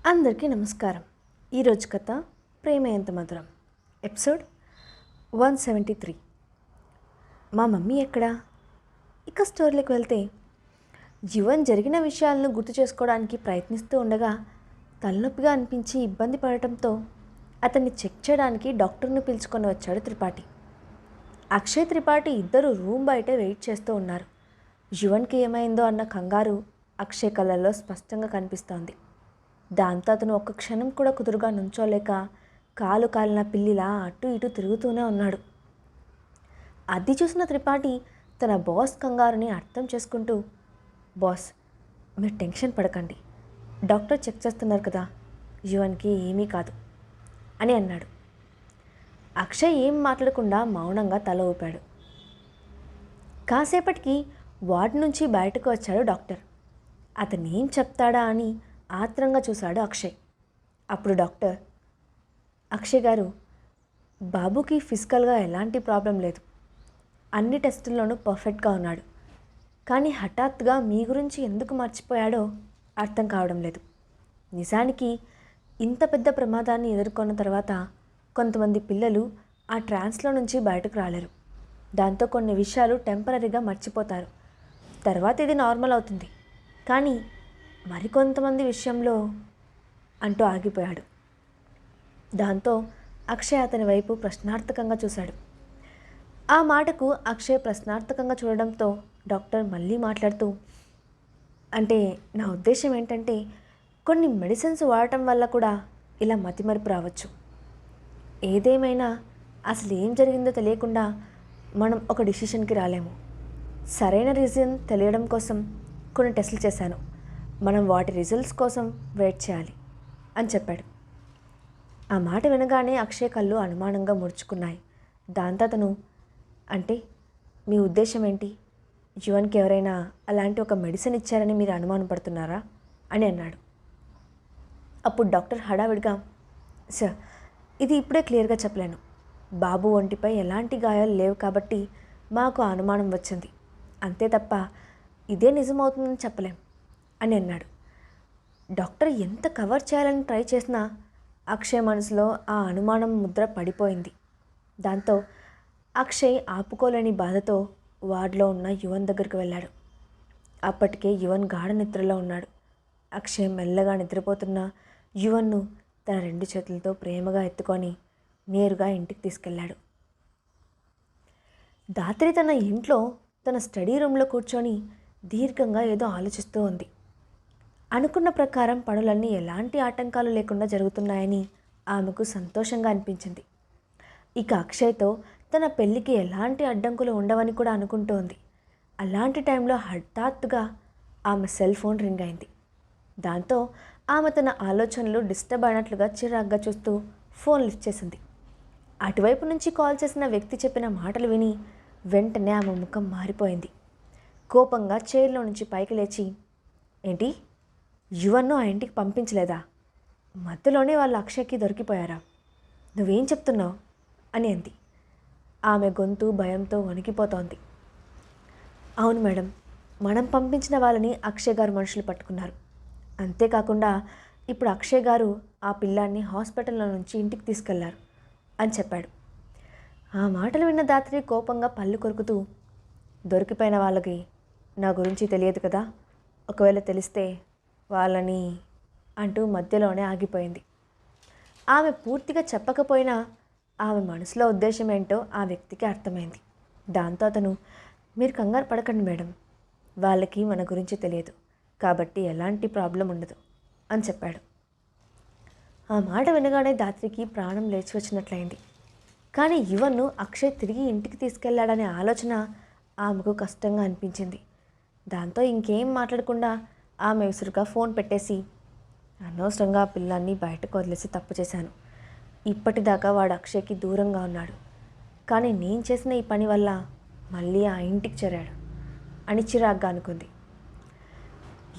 అందరికీ నమస్కారం. ఈరోజు కథ ప్రేమ ఎంత మధురం, ఎపిసోడ్ 173. మా మమ్మీ ఎక్కడా? ఇక స్టోరీలోకి వెళ్తే, జీవన్ జరిగిన విషయాలను గుర్తు చేసుకోవడానికి ప్రయత్నిస్తూ ఉండగా తలనొప్పిగా అనిపించి ఇబ్బంది పడటంతో అతన్ని చెక్ చేయడానికి డాక్టర్ను పిలుచుకొని వచ్చాడు త్రిపాఠి. అక్షయ్ త్రిపాఠి ఇద్దరు రూమ్ బయట వెయిట్ చేస్తూ ఉన్నారు. జీవన్కి ఏమైందో అన్న కంగారు అక్షయ్ కళ్ళల్లో స్పష్టంగా కనిపిస్తోంది. దాంతో అతను ఒక్క క్షణం కూడా కుదురుగా నుంచోలేక కాలు కాలిన పిల్లిలా అటు ఇటు తిరుగుతూనే ఉన్నాడు. అది చూసిన త్రిపాఠి తన బాస్ కంగారుని అర్థం చేసుకుంటూ, బాస్, మీరు టెన్షన్ పడకండి, డాక్టర్ చెక్ చేస్తున్నారు కదా, జీవన్కి ఏమీ కాదు అని అన్నాడు. అక్షయ్ ఏం మాట్లాడకుండా మౌనంగా తల ఊపాడు. కాసేపటికి వార్డు నుంచి బయటకు వచ్చాడు డాక్టర్. అతను ఏం చెప్తాడా అని ఆత్రంగా చూశాడు అక్షయ్. అప్పుడు డాక్టర్, అక్షయ్ గారు, బాబుకి ఫిజికల్గా ఎలాంటి ప్రాబ్లం లేదు, అన్ని టెస్టుల్లోనూ పర్ఫెక్ట్గా ఉన్నాడు. కానీ హఠాత్తుగా మీ గురించి ఎందుకు మర్చిపోయాడో అర్థం కావడం లేదు. నిజానికి ఇంత పెద్ద ప్రమాదాన్ని ఎదుర్కొన్న తర్వాత కొంతమంది పిల్లలు ఆ ట్రాన్స్లో నుంచి బయటకు రాలేరు. దాంతో కొన్ని విషయాలు టెంపరీగా మర్చిపోతారు, తర్వాత ఇది నార్మల్ అవుతుంది. కానీ మరికొంతమంది విషయంలో అంటూ ఆగిపోయాడు. దాంతో అక్షయ్ అతని వైపు ప్రశ్నార్థకంగా చూశాడు. ఆ మాటకు అక్షయ్ ప్రశ్నార్థకంగా చూడడంతో డాక్టర్ మళ్ళీ మాట్లాడుతూ, అంటే నా ఉద్దేశం ఏంటంటే, కొన్ని మెడిసిన్స్ వాడటం వల్ల కూడా ఇలా మతిమరుపు రావచ్చు. ఏదేమైనా అసలు ఏం జరిగిందో తెలియకుండా మనం ఒక డిసిషన్కి రాలేము. సరైన రీజన్ తెలియడం కోసం కొన్ని టెస్టులు చేశాను, మనం వాటి రిజల్ట్స్ కోసం వెయిట్ చేయాలి అని చెప్పాడు. ఆ మాట వినగానే అక్షయ్ కళ్ళు అనుమానంగా ముడుచుకున్నాయి. దాంతో అతను, అంటే మీ ఉద్దేశం ఏంటి, జీవన్కి ఎవరైనా అలాంటి ఒక మెడిసిన్ ఇచ్చారని మీరు అనుమానం పడుతున్నారా అని అన్నాడు. అప్పుడు డాక్టర్ హడావిడిగా, సార్, ఇది ఇప్పుడే క్లియర్గా చెప్పలేను. బాబు ఒంటిపై ఎలాంటి గాయాలు లేవు కాబట్టి మాకు అనుమానం వచ్చింది, అంతే తప్ప ఇదే నిజమవుతుందని చెప్పలేం అని అన్నాడు. డాక్టర్ ఎంత కవర్ చేయాలని ట్రై చేసినా అక్షయ్ మనసులో ఆ అనుమానం ముద్ర పడిపోయింది. దాంతో అక్షయ్ ఆపుకోలేని బాధతో వార్డులో ఉన్న యువన్ దగ్గరికి వెళ్ళాడు. అప్పటికే యువన్ గాఢ నిద్రలో ఉన్నాడు. అక్షయ్ మెల్లగా నిద్రపోతున్న యువన్ను తన 2 చేతులతో ప్రేమగా ఎత్తుకొని నేరుగా ఇంటికి తీసుకెళ్ళాడు. దాత్రి తన ఇంట్లో తన స్టడీ రూమ్లో కూర్చొని దీర్ఘంగా ఏదో ఆలోచిస్తూ ఉంది. అనుకున్న ప్రకారం పనులన్నీ ఎలాంటి ఆటంకాలు లేకుండా జరుగుతున్నాయని ఆమెకు సంతోషంగా అనిపించింది. ఇక అక్షయ్తో తన పెళ్ళికి ఎలాంటి అడ్డంకులు ఉండవని కూడా అనుకుంటోంది. అలాంటి టైంలో హఠాత్తుగా ఆమె సెల్ ఫోన్ రింగ్ అయింది. దాంతో ఆమె తన ఆలోచనలు డిస్టర్బ్ అయినట్లుగా చిరాగ్గా చూస్తూ ఫోన్ లిఫ్ట్ చేసింది. అటువైపు నుంచి కాల్ చేసిన వ్యక్తి చెప్పిన మాటలు విని వెంటనే ఆమె ముఖం మారిపోయింది. కోపంగా చైర్లో నుంచి పైకి లేచి, ఏంటి, యువన్ను ఆ ఇంటికి పంపించలేదా? మధ్యలోనే వాళ్ళు అక్షయ్కి దొరికిపోయారా? నువ్వేం చెప్తున్నావు అని అంది. ఆమె గొంతు భయంతో వణికిపోతోంది. అవును మేడం, మనం పంపించిన వాళ్ళని అక్షయ్ గారు మనుషులు పట్టుకున్నారు. అంతేకాకుండా ఇప్పుడు అక్షయ్ గారు ఆ పిల్లాన్ని హాస్పిటల్లో నుంచి ఇంటికి తీసుకెళ్లారు అని చెప్పాడు. ఆ మాటలు విన్న దాత్రి కోపంగా పళ్ళు కొరుకుతూ, దొరికిపోయిన వాళ్ళకి నా గురించి తెలియదు కదా, ఒకవేళ తెలిస్తే వాళ్ళని అంటూ మధ్యలోనే ఆగిపోయింది. ఆమె పూర్తిగా చెప్పకపోయినా ఆమె మనసులో ఉద్దేశం ఏంటో ఆ వ్యక్తికి అర్థమైంది. దాంతో అతను, మీరు కంగారు పడకండి మేడం, వాళ్ళకి మన గురించి తెలియదు కాబట్టి ఎలాంటి ప్రాబ్లం ఉండదు అని చెప్పాడు. ఆ మాట వినగానే దాత్రికి ప్రాణం లేచి వచ్చినట్లయింది. కానీ యువన్ను అక్షయ్ తిరిగి ఇంటికి తీసుకెళ్లాడనే ఆలోచన ఆమెకు కష్టంగా అనిపించింది. దాంతో ఇంకేం మాట్లాడకుండా ఆమె విసురుగా ఫోన్ పెట్టేసి, అనవసరంగా ఆ పిల్లాన్ని బయటకు వదిలేసి తప్పు చేశాను. ఇప్పటిదాకా వాడు అక్షయ్కి దూరంగా ఉన్నాడు, కానీ నేను చేసిన ఈ పని వల్ల మళ్ళీ ఆ ఇంటికి చేరాడు అని చిరాగ్గా అనుకుంది.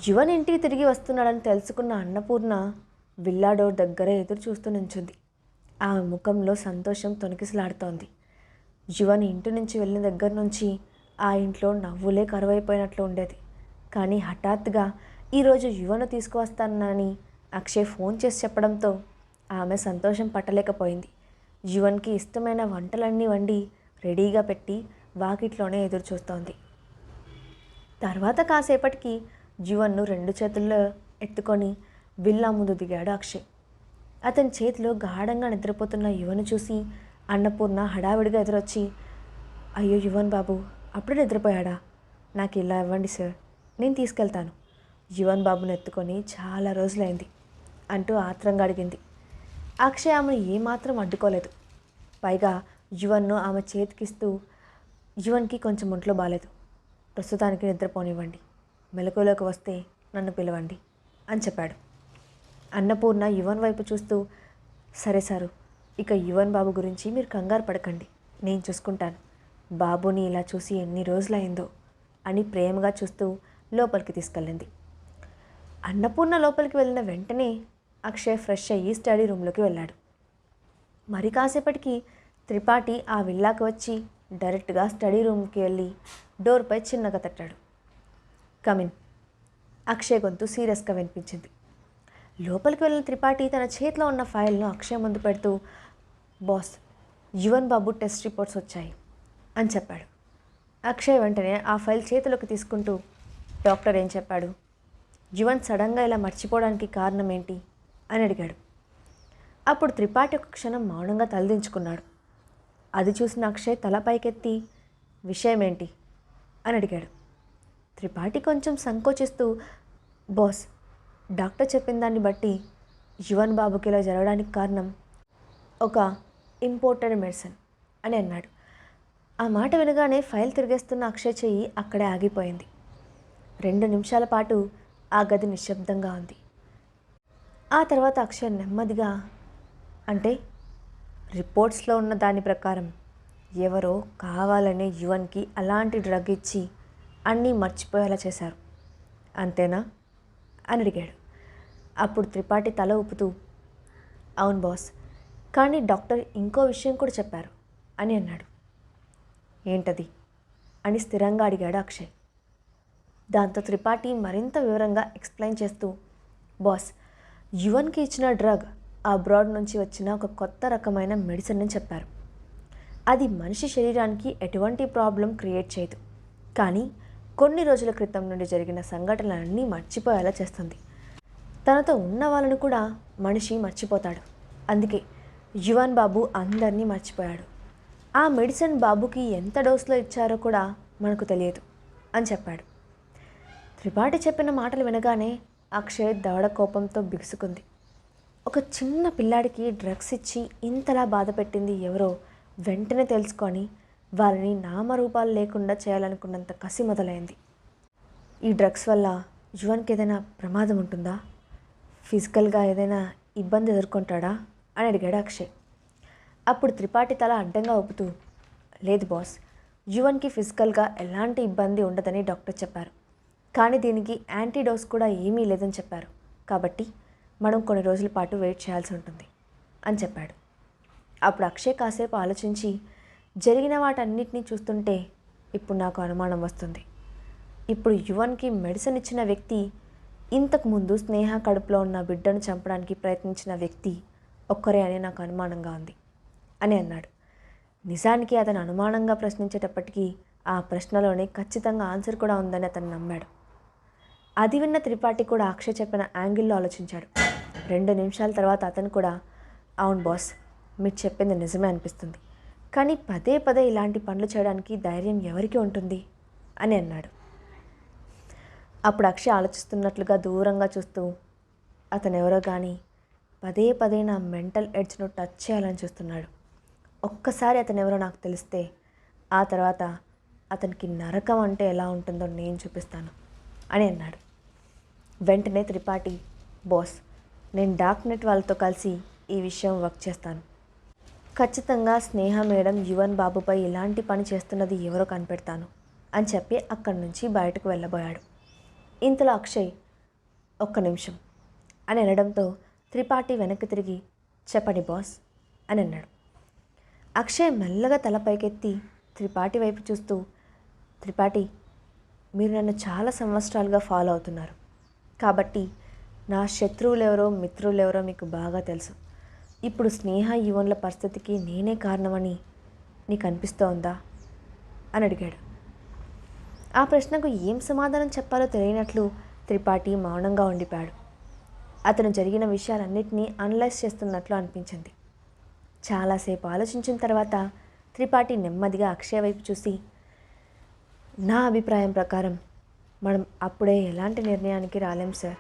యువన్ ఇంటికి తిరిగి వస్తున్నాడని తెలుసుకున్న అన్నపూర్ణ విల్లా డోర్ దగ్గర ఎదురు చూస్తూ నించుంది. ఆమె ముఖంలో సంతోషం తొణికిసలాడుతోంది. యువన్ ఇంటి నుంచి వెళ్ళిన దగ్గర నుంచి ఆ ఇంట్లో నవ్వులే కరువైపోయినట్లు ఉండేది. కానీ హఠాత్తుగా ఈరోజు యువను తీసుకువస్తానని అక్షయ్ ఫోన్ చేసి చెప్పడంతో ఆమె సంతోషం పట్టలేకపోయింది. యువన్కి ఇష్టమైన వంటలన్నీ వండి రెడీగా పెట్టి వాకిట్లోనే ఎదురు చూస్తోంది. తర్వాత కాసేపటికి యువన్ను 2 చేతుల్లో ఎత్తుకొని విల్లా ముందు దిగాడు అక్షయ్. అతని చేతిలో గాఢంగా నిద్రపోతున్న యువను చూసి అన్నపూర్ణ హడావిడిగా ఎదురొచ్చి, అయ్యో యువన్ బాబు అప్పుడే నిద్రపోయాడా? నాకు ఇలా ఇవ్వండి సార్, నేను తీసుకెళ్తాను. యువన్ బాబును ఎత్తుకొని చాలా రోజులైంది అంటూ ఆత్రంగా అడిగింది. అక్షయ్ ఆమెను ఏమాత్రం అడ్డుకోలేదు. పైగా యువన్ను ఆమె చేతికిస్తూ, యువన్కి కొంచెం ఒంట్లో బాలేదు, ప్రస్తుతానికి నిద్రపోనివ్వండి, మెలకువలోకి వస్తే నన్ను పిలవండి అని చెప్పాడు. అన్నపూర్ణ యువన్ వైపు చూస్తూ, సరే సారు, ఇక యువన్ బాబు గురించి మీరు కంగారు పడకండి, నేను చూసుకుంటాను. బాబుని ఇలా చూసి ఎన్ని రోజులైందో అని ప్రేమగా చూస్తూ లోపలికి తీసుకెళ్ళింది. అన్నపూర్ణ లోపలికి వెళ్ళిన వెంటనే అక్షయ్ ఫ్రెష్ అయ్యి స్టడీ రూమ్లోకి వెళ్ళాడు. మరి కాసేపటికి త్రిపాఠి ఆ విల్లాకి వచ్చి డైరెక్ట్గా స్టడీ రూమ్కి వెళ్ళి డోర్పై చిన్నగా తట్టాడు. కమిన్. అక్షయ్ గొంతు సీరియస్గా వినిపించింది. లోపలికి వెళ్ళిన త్రిపాఠి తన చేతిలో ఉన్న ఫైల్ను అక్షయ్ ముందు పెడుతూ, బాస్, యువన్ బాబు టెస్ట్ రిపోర్ట్స్ వచ్చాయి అని చెప్పాడు. అక్షయ్ వెంటనే ఆ ఫైల్ చేతిలోకి తీసుకుంటూ, డాక్టర్ ఏం చెప్పాడు? యువన్ సడన్గా ఇలా మర్చిపోవడానికి కారణం ఏంటి అని అడిగాడు. అప్పుడు త్రిపాఠి ఒక క్షణం మౌనంగా తలదించుకున్నాడు. అది చూసిన అక్షయ్ తల పైకెత్తి, విషయం ఏంటి అని అడిగాడు. త్రిపాఠి కొంచెం సంకోచిస్తూ, బాస్, డాక్టర్ చెప్పిన దాన్ని బట్టి యువన్ బాబుకి ఇలా జరగడానికి కారణం ఒక ఇంపోర్టెడ్ మెడిసిన్ అని అన్నాడు. ఆ మాట వినగానే ఫైల్ తిరిగేస్తున్న అక్షయ్ చెయ్యి అక్కడే ఆగిపోయింది. 2 నిమిషాల పాటు ఆ గది నిశ్శబ్దంగా ఉంది. ఆ తర్వాత అక్షయ్ నెమ్మదిగా, అంటే రిపోర్ట్స్లో ఉన్న దాని ప్రకారం ఎవరో కావాలనే యువన్కి అలాంటి డ్రగ్ ఇచ్చి అన్నీ మర్చిపోయేలా చేశారు, అంతేనా అని అడిగాడు. అప్పుడు త్రిపాఠి తల ఊపుతూ, అవును బాస్, కానీ డాక్టర్ ఇంకో విషయం కూడా చెప్పారు అని అన్నాడు. ఏంటది అని స్థిరంగా అడిగాడు అక్షయ్. దాంతో త్రిపాఠి మరింత వివరంగా ఎక్స్ప్లెయిన్ చేస్తూ, బాస్, యువన్కి ఇచ్చిన డ్రగ్ అబ్రాడ్ నుంచి వచ్చిన ఒక కొత్త రకమైన మెడిసిన్ అని చెప్పారు. అది మనిషి శరీరానికి ఎటువంటి ప్రాబ్లం క్రియేట్ చేయదు, కానీ కొన్ని రోజుల క్రితం నుండి జరిగిన సంఘటనలన్నీ మర్చిపోయేలా చేస్తుంది. తనతో ఉన్న వాళ్ళను కూడా మనిషి మర్చిపోతాడు. అందుకే యువన్ బాబు అందరినీ మర్చిపోయాడు. ఆ మెడిసిన్ బాబుకి ఎంత డోస్లో ఇచ్చారో కూడా మనకు తెలియదు అని చెప్పాడు. త్రిపాఠి చెప్పిన మాటలు వినగానే అక్షయ్ దవడ కోపంతో బిగుసుకుంది. ఒక చిన్న పిల్లాడికి డ్రగ్స్ ఇచ్చి ఇంతలా బాధ పెట్టింది ఎవరో వెంటనే తెలుసుకొని వారిని నామరూపాలు లేకుండా చేయాలనుకున్నంత కసి మొదలైంది. ఈ డ్రగ్స్ వల్ల యువన్కి ఏదైనా ప్రమాదం ఉంటుందా? ఫిజికల్గా ఏదైనా ఇబ్బంది ఎదుర్కొంటాడా అని అడిగాడు అక్షయ్. అప్పుడు త్రిపాఠి తల అడ్డంగా ఊపుతూ, లేదు బాస్, యువన్కి ఫిజికల్గా ఎలాంటి ఇబ్బంది ఉండదని డాక్టర్ చెప్పారు, కానీ దీనికి యాంటీడోస్ కూడా ఏమీ లేదని చెప్పారు, కాబట్టి మనం కొన్ని రోజుల పాటు వెయిట్ చేయాల్సి ఉంటుంది అని చెప్పాడు. అప్పుడు అక్షయ్ కాసేపు ఆలోచించి, జరిగిన వాటన్నిటినీ చూస్తుంటే ఇప్పుడు నాకు అనుమానం వస్తుంది. ఇప్పుడు యువన్కి మెడిసిన్ ఇచ్చిన వ్యక్తి, ఇంతకుముందు స్నేహ కడుపులో ఉన్న బిడ్డను చంపడానికి ప్రయత్నించిన వ్యక్తి ఒక్కరే అని నాకు అనుమానంగా ఉంది అని అన్నాడు. నిజానికి అతను అనుమానంగా ప్రశ్నించేటప్పటికీ ఆ ప్రశ్నలోనే ఖచ్చితంగా ఆన్సర్ కూడా ఉందని అతను నమ్మాడు. అది విన్న త్రిపాఠి కూడా అక్షయ్ చెప్పిన యాంగిల్లో ఆలోచించాడు. 2 నిమిషాల తర్వాత అతను కూడా, అవును బాస్, మీరు చెప్పింది నిజమే అనిపిస్తుంది, కానీ పదే పదే ఇలాంటి పనులు చేయడానికి ధైర్యం ఎవరికి ఉంటుంది అని అన్నాడు. అప్పుడు అక్షయ్ ఆలోచిస్తున్నట్లుగా దూరంగా చూస్తూ, అతను ఎవరో కానీ పదే పదే నా మెంటల్ ఎడ్జ్ను టచ్ చేయాలని చూస్తున్నాడు. ఒక్కసారి అతను ఎవరో నాకు తెలిస్తే ఆ తర్వాత అతనికి నరకం అంటే ఎలా ఉంటుందో నేను చూపిస్తాను అని అన్నాడు. వెంటనే త్రిపాఠి, బాస్, నేను డార్క్ నెట్ వాళ్ళతో కలిసి ఈ విషయం వర్క్ చేస్తాను. ఖచ్చితంగా స్నేహ మేడం యువన్ బాబుపై ఇలాంటి పని చేస్తున్నది ఎవరో కనిపెడతాను అని చెప్పి అక్కడి నుంచి బయటకు వెళ్ళబోయాడు. ఇంతలో అక్షయ్, ఒక్క నిమిషం అని అనడంతో త్రిపాఠి వెనక్కి తిరిగి, చెప్పండి బాస్ అని అన్నాడు. అక్షయ్ మెల్లగా తల పైకెత్తి త్రిపాఠి వైపు చూస్తూ, త్రిపాఠి, మీరు నన్ను చాలా సంవత్సరాలుగా ఫాలో అవుతున్నారు, కాబట్టి నా శత్రువులెవరో మిత్రులెవరో మీకు బాగా తెలుసు. ఇప్పుడు స్నేహ యువన్ల పరిస్థితికి నేనే కారణమని నీకు అనిపిస్తోందా అని అడిగాడు. ఆ ప్రశ్నకు ఏం సమాధానం చెప్పాలో తెలియనట్లు త్రిపాఠి మౌనంగా ఉండిపోయాడు. అతను జరిగిన విషయాలన్నింటినీ అనలైజ్ చేస్తున్నట్లు అనిపించింది. చాలాసేపు ఆలోచించిన తర్వాత త్రిపాఠి నెమ్మదిగా అక్షయ్ వైపు చూసి, నా అభిప్రాయం ప్రకారం మనం అప్పుడే ఎలాంటి నిర్ణయానికి రాలేం సార్.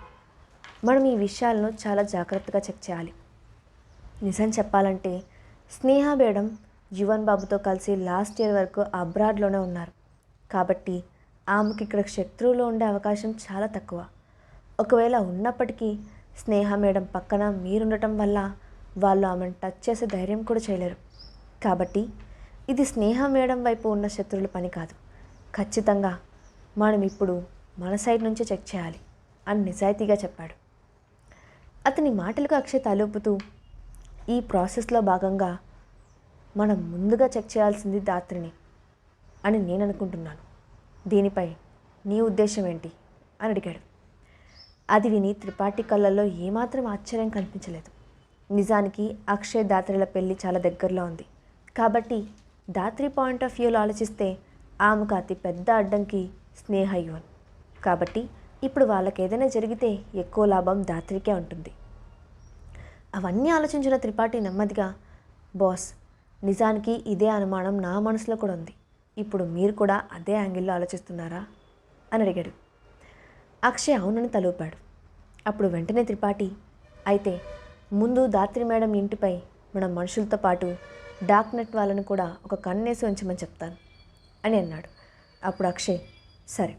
మనం ఈ విషయాలను చాలా జాగ్రత్తగా చెక్ చేయాలి. నిజం చెప్పాలంటే స్నేహ మేడం యువన్ బాబుతో కలిసి లాస్ట్ ఇయర్ వరకు అబ్రాడ్లోనే ఉన్నారు. కాబట్టి ఆమెకి ఇక్కడ శత్రువులు ఉండే అవకాశం చాలా తక్కువ. ఒకవేళ ఉన్నప్పటికీ స్నేహ మేడం పక్కన మీరుండటం వల్ల వాళ్ళు ఆమెను టచ్ చేసే ధైర్యం కూడా చేయలేరు. కాబట్టి ఇది స్నేహ మేడం వైపు ఉన్న శత్రువుల పని కాదు. ఖచ్చితంగా మనం ఇప్పుడు మన సైడ్ నుంచి చెక్ చేయాలి అని నిజాయితీగా చెప్పాడు. అతని మాటలకు అక్షయ్ తలూపుతూ, ఈ ప్రాసెస్లో భాగంగా మనం ముందుగా చెక్ చేయాల్సింది దాత్రిని అని నేను అనుకుంటున్నాను. దీనిపై నీ ఉద్దేశం ఏంటి అని అడిగాడు. అది విని త్రిపాఠి కళ్ళల్లో ఏమాత్రం ఆశ్చర్యం కనిపించలేదు. నిజానికి అక్షయ్ దాత్రిల పెళ్ళి చాలా దగ్గరలో ఉంది. కాబట్టి దాత్రి పాయింట్ ఆఫ్ వ్యూలో ఆలోచిస్తే ఆమెకు అతి పెద్ద అడ్డంకి స్నేహ యువన్. కాబట్టి ఇప్పుడు వాళ్ళకి ఏదైనా జరిగితే ఎక్కువ లాభం దాత్రికే ఉంటుంది. అవన్నీ ఆలోచించిన త్రిపాఠి నెమ్మదిగా, బాస్, నిజానికి ఇదే అనుమానం నా మనసులో కూడా ఉంది. ఇప్పుడు మీరు కూడా అదే యాంగిల్లో ఆలోచిస్తున్నారా అని అడిగాడు. అక్షయ్ అవునని తలూపాడు. అప్పుడు వెంటనే త్రిపాఠి, అయితే ముందు దాత్రి మేడం ఇంటిపై మన మనుషులతో పాటు డార్క్ నెట్ వాళ్ళని కూడా ఒక కన్నేసి ఉంచమని చెప్తాను అని అన్నాడు. అప్పుడు అక్షయ్, సరే,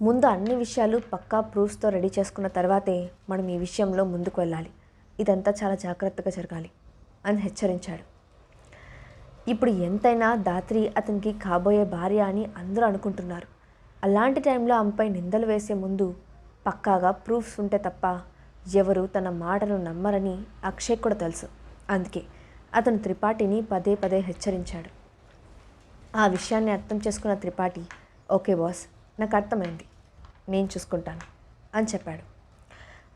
ముందు అన్ని విషయాలు పక్కా ప్రూఫ్స్తో రెడీ చేసుకున్న తర్వాతే మనం ఈ విషయంలో ముందుకు వెళ్ళాలి. ఇదంతా చాలా జాగ్రత్తగా జరగాలి అని హెచ్చరించాడు. ఇప్పుడు ఎంతైనా దాత్రి అతనికి కాబోయే భార్య అని అందరూ అనుకుంటున్నారు. అలాంటి టైంలో ఆమెపై నిందలు వేసే ముందు పక్కాగా ప్రూఫ్స్ ఉంటే తప్ప ఎవరు తన మాటను నమ్మరని అక్షయ్ కూడా తెలుసు. అందుకే అతను త్రిపాఠిని పదే పదే హెచ్చరించాడు. ఆ విషయాన్ని అర్థం చేసుకున్న త్రిపాఠి, ఓకే బాస్, నాకు అర్థమైంది, నేను చూసుకుంటాను అని చెప్పాడు.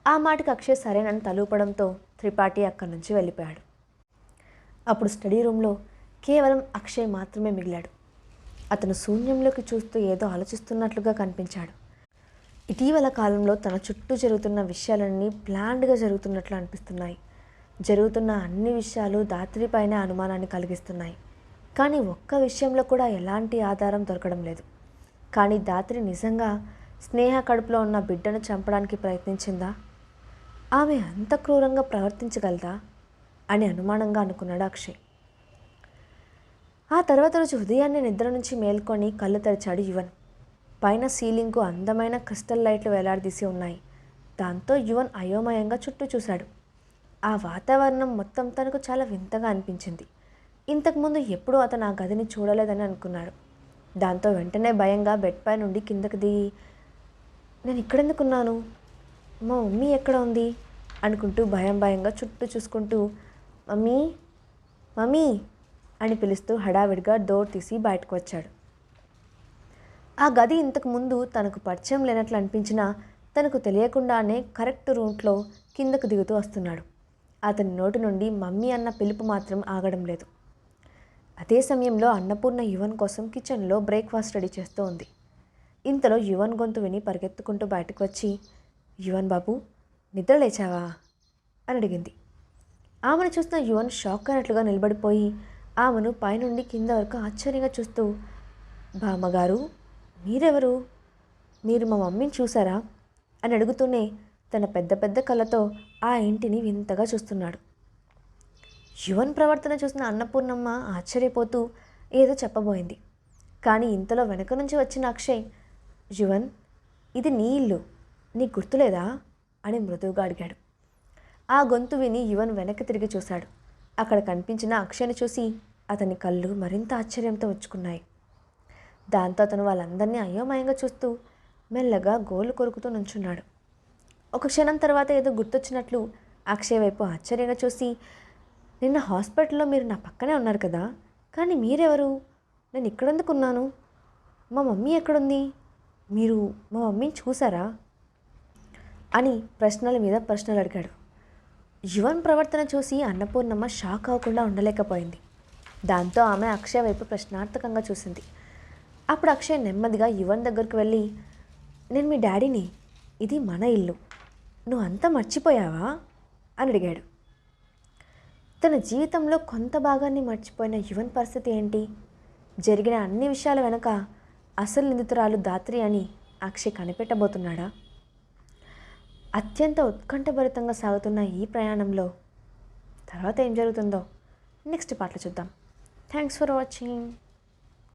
ఆ మాటకు అక్షయ్ సరేనని తలూపడంతో త్రిపాఠి అక్కడి నుంచి వెళ్ళిపోయాడు. అప్పుడు స్టడీ రూమ్లో కేవలం అక్షయ్ మాత్రమే మిగిలాడు. అతను శూన్యంలోకి చూస్తూ ఏదో ఆలోచిస్తున్నట్లుగా కనిపించాడు. ఇటీవల కాలంలో తన చుట్టూ జరుగుతున్న విషయాలన్నీ ప్లాన్డ్గా జరుగుతున్నట్లు అనిపిస్తున్నాయి. జరుగుతున్న అన్ని విషయాలు దాత్రిపైనే అనుమానాన్ని కలిగిస్తున్నాయి. కానీ ఒక్క విషయంలో కూడా ఎలాంటి ఆధారం దొరకడం లేదు. కానీ దాత్రి నిజంగా స్నేహ కడుపులో ఉన్న బిడ్డను చంపడానికి ప్రయత్నించిందా? ఆమె అంత క్రూరంగా ప్రవర్తించగలదా అని అనుమానంగా అనుకున్నాడు అక్షయ్. ఆ తర్వాత రోజు ఉదయాన్నే నిద్ర నుంచి మేల్కొని కళ్ళు తెరిచాడు యువన్. పైన సీలింగ్కు అందమైన క్రిస్టల్ లైట్లు వేలాడదీసి ఉన్నాయి. దాంతో యువన్ అయోమయంగా చుట్టూ చూశాడు. ఆ వాతావరణం మొత్తం తనకు చాలా వింతగా అనిపించింది. ఇంతకుముందు ఎప్పుడూ అతను ఆ గదిని చూడలేదని అనుకున్నాడు. దాంతో వెంటనే భయంగా బెడ్ పై నుండి కిందకు దిగి, నేను ఇక్కడెందుకున్నాను, మా మమ్మీ ఎక్కడ ఉంది అనుకుంటూ భయంగా చుట్టూ చూసుకుంటూ, మమ్మీ మమ్మీ అని పిలుస్తూ హడావిడిగా డోర్ తీసి బయటకు వచ్చాడు. ఆ గది ఇంతకు ముందు తనకు పరిచయం లేనట్లు అనిపించినా తనకు తెలియకుండానే కరెక్ట్ రూట్లో కిందకు దిగుతూ వస్తున్నాడు. అతని నోటి నుండి మమ్మీ అన్న పిలుపు మాత్రం ఆగడం లేదు. అదే సమయంలో అన్నపూర్ణ యువన్ కోసం కిచెన్లో బ్రేక్ఫాస్ట్ రెడీ చేస్తూ ఉంది. ఇంతలో యువన్ గొంతు విని పరిగెత్తుకుంటూ బయటకు వచ్చి, యువన్ బాబు, నిద్ర లేచావా అని అడిగింది. ఆమెను చూస్తున్న యువన్ షాక్ అయినట్లుగా నిలబడిపోయి ఆమెను పైనుండి కింద వరకు ఆశ్చర్యంగా చూస్తూ, బామ్మగారు, మీరెవరు, మీరు మా మమ్మీని చూసారా అని అడుగుతూనే తన పెద్ద పెద్ద కళ్ళతో ఆ ఇంటిని వింతగా చూస్తున్నాడు. యువన్ ప్రవర్తన చూసిన అన్నపూర్ణమ్మ ఆశ్చర్యపోతూ ఏదో చెప్పబోయింది. కానీ ఇంతలో వెనక నుంచి వచ్చిన అక్షయ్, యువన్, ఇది నీ ఇల్లు, నీకు గుర్తులేదా అని మృదువుగా అడిగాడు. ఆ గొంతు విని యువన్ వెనక్కి తిరిగి చూశాడు. అక్కడ కనిపించిన అక్షయ్ని చూసి అతని కళ్ళు మరింత ఆశ్చర్యంతో వచ్చుకున్నాయి. దాంతో అతను వాళ్ళందరినీ అయోమయంగా చూస్తూ మెల్లగా గోళ్ళు కొరుకుతూ నుంచున్నాడు. ఒక క్షణం తర్వాత ఏదో గుర్తొచ్చినట్లు అక్షయ్ వైపు ఆశ్చర్యంగా చూసి, నిన్న హాస్పిటల్లో మీరు నా పక్కనే ఉన్నారు కదా, కానీ మీరెవరు, నేను ఇక్కడెందుకున్నాను, మా మమ్మీ ఎక్కడుంది, మీరు మా మమ్మీని చూసారా అని ప్రశ్నల మీద ప్రశ్నలు అడిగాడు. యువన్ ప్రవర్తన చూసి అన్నపూర్ణమ్మ షాక్ అవ్వకుండా ఉండలేకపోయింది. దాంతో ఆమె అక్షయ్ వైపు ప్రశ్నార్థకంగా చూసింది. అప్పుడు అక్షయ్ నెమ్మదిగా యువన్ దగ్గరకు వెళ్ళి, నేను మీ డాడీని, ఇది మన ఇల్లు, నువ్వు అంతా మర్చిపోయావా అని అడిగాడు. తన జీవితంలో కొంత భాగాన్ని మర్చిపోయిన యువన్ పరిస్థితి ఏంటి? జరిగిన అన్ని విషయాల వెనక అసలు నిందితురాలు ధాత్రి అని అక్షయ్ కనిపెట్టబోతున్నాడా? అత్యంత ఉత్కంఠభరితంగా సాగుతున్న ఈ ప్రయాణంలో తర్వాత ఏం జరుగుతుందో నెక్స్ట్ పార్ట్లో చూద్దాం. Thanks for watching.